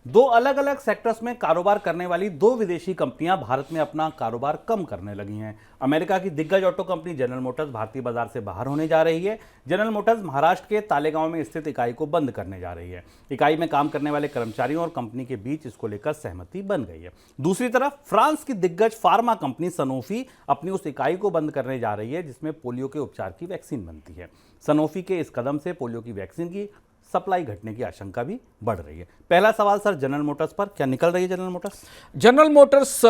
दो अलग अलग सेक्टर्स में कारोबार करने वाली दो विदेशी कंपनियां भारत में अपना कारोबार कम करने लगी हैं। अमेरिका की दिग्गज ऑटो कंपनी जनरल मोटर्स भारतीय बाजार से बाहर होने जा रही है। जनरल मोटर्स महाराष्ट्र के तालेगांव में स्थित इकाई को बंद करने जा रही है। इकाई में काम करने वाले कर्मचारियों और कंपनी के बीच इसको लेकर सहमति बन गई है। दूसरी तरफ फ्रांस की दिग्गज फार्मा कंपनी सनोफी अपनी उस इकाई को बंद करने जा रही है जिसमें पोलियो के उपचार की वैक्सीन बनती है। सनोफी के इस कदम से पोलियो की वैक्सीन की सप्लाई घटने की आशंका भी बढ़ रही है। पहला सवाल सर, जनरल मोटर्स पर क्या निकल रही है जनरल मोटर्स? जनरल मोटर्स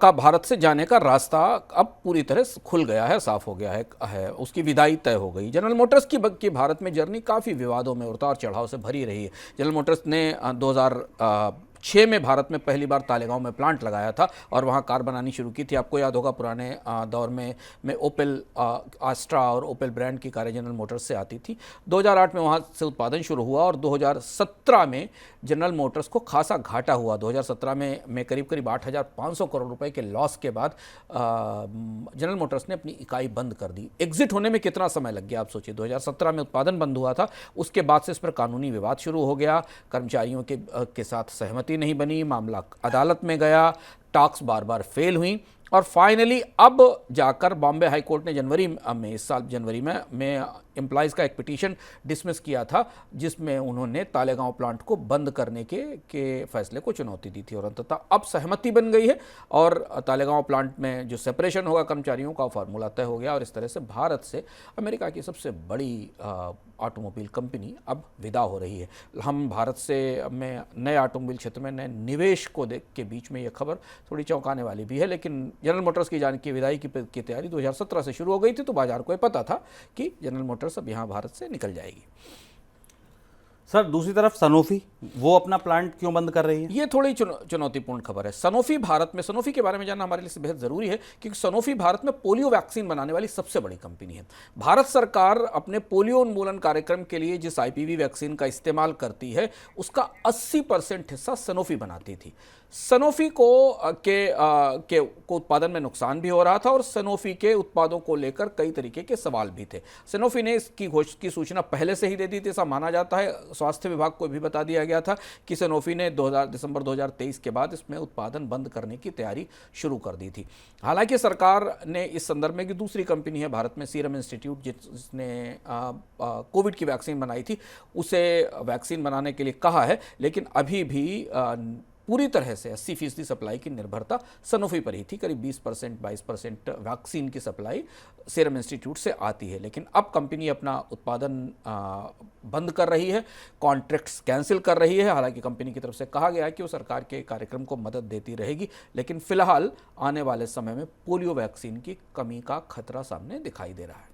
का भारत से जाने का रास्ता अब पूरी तरह से खुल गया है, साफ हो गया है, उसकी विदाई तय हो गई। जनरल मोटर्स की भारत में जर्नी काफ़ी विवादों में उतार चढ़ाव से भरी रही है। जनरल मोटर्स ने 2006 में भारत में पहली बार तालेगांव में प्लांट लगाया था और वहाँ कार बनानी शुरू की थी। आपको याद होगा पुराने दौर में ओपेल आस्ट्रा और ओपेल ब्रांड की कारें जनरल मोटर्स से आती थी। 2008 में वहाँ से उत्पादन शुरू हुआ और 2017 में जनरल मोटर्स को खासा घाटा हुआ। 2017 में करीब 8,500 करोड़ रुपए के लॉस के बाद जनरल मोटर्स ने अपनी इकाई बंद कर दी। एग्जिट होने में कितना समय लग गया आप सोचिए। 2017 में उत्पादन बंद हुआ था, उसके बाद से इस पर कानूनी विवाद शुरू हो गया, कर्मचारियों के साथ सहमति नहीं बनी, मामला अदालत में गया, टॉक्स बार बार फेल हुई और फाइनली अब जाकर बॉम्बे हाई कोर्ट ने जनवरी में, इस साल जनवरी में एम्प्लॉइज़ का एक पिटीशन डिसमिस किया था जिसमें उन्होंने तालेगांव प्लांट को बंद करने के फैसले को चुनौती दी थी और अंततः अब सहमति बन गई है और तालेगांव प्लांट में जो सेपरेशन होगा कर्मचारियों का फार्मूला तय हो गया और इस तरह से भारत से अमेरिका की सबसे बड़ी ऑटोमोबाइल कंपनी अब विदा हो रही है। हम भारत से में नए ऑटोमोबाइल क्षेत्र में नए निवेश को देख के बीच में ये खबर थोड़ी चौंकाने वाली भी है, लेकिन जनरल मोटर्स की जाने की विदाई की तैयारी 2017 से शुरू हो गई थी तो बाजार को ये पता था कि जनरल मोटर्स अब यहाँ भारत से निकल जाएगी। सर दूसरी तरफ सनोफी वो अपना प्लांट क्यों बंद कर रही है? ये थोड़ी चुनौतीपूर्ण खबर है। सनोफी भारत में, सनोफी के बारे में जानना हमारे लिए बेहद ज़रूरी है क्योंकि सनोफी भारत में पोलियो वैक्सीन बनाने वाली सबसे बड़ी कंपनी है। भारत सरकार अपने पोलियो उन्मूलन कार्यक्रम के लिए जिस आईपीवी वैक्सीन का इस्तेमाल करती है उसका 80% हिस्सा सनोफी बनाती थी। सनोफी को उत्पादन में नुकसान भी हो रहा था और सनोफी के उत्पादों को लेकर कई तरीके के सवाल भी थे। सनोफी ने इसकी सूचना पहले से ही दे दी थी, ऐसा माना जाता है। स्वास्थ्य विभाग को भी बता दिया गया था कि सनोफी ने दिसंबर 2023 के बाद इसमें उत्पादन बंद करने की तैयारी शुरू कर दी थी। हालांकि सरकार ने इस संदर्भ में कि दूसरी कंपनी है भारत में सीरम इंस्टीट्यूट जिसने कोविड की वैक्सीन बनाई थी, उसे वैक्सीन बनाने के लिए कहा है, लेकिन अभी भी पूरी तरह से 80% सप्लाई की निर्भरता सनोफी पर ही थी। करीब 20% 22% वैक्सीन की सप्लाई सीरम इंस्टीट्यूट से आती है, लेकिन अब कंपनी अपना उत्पादन बंद कर रही है, कॉन्ट्रैक्ट्स कैंसिल कर रही है। हालांकि कंपनी की तरफ से कहा गया है कि वो सरकार के कार्यक्रम को मदद देती रहेगी, लेकिन फिलहाल आने वाले समय में पोलियो वैक्सीन की कमी का खतरा सामने दिखाई दे रहा है।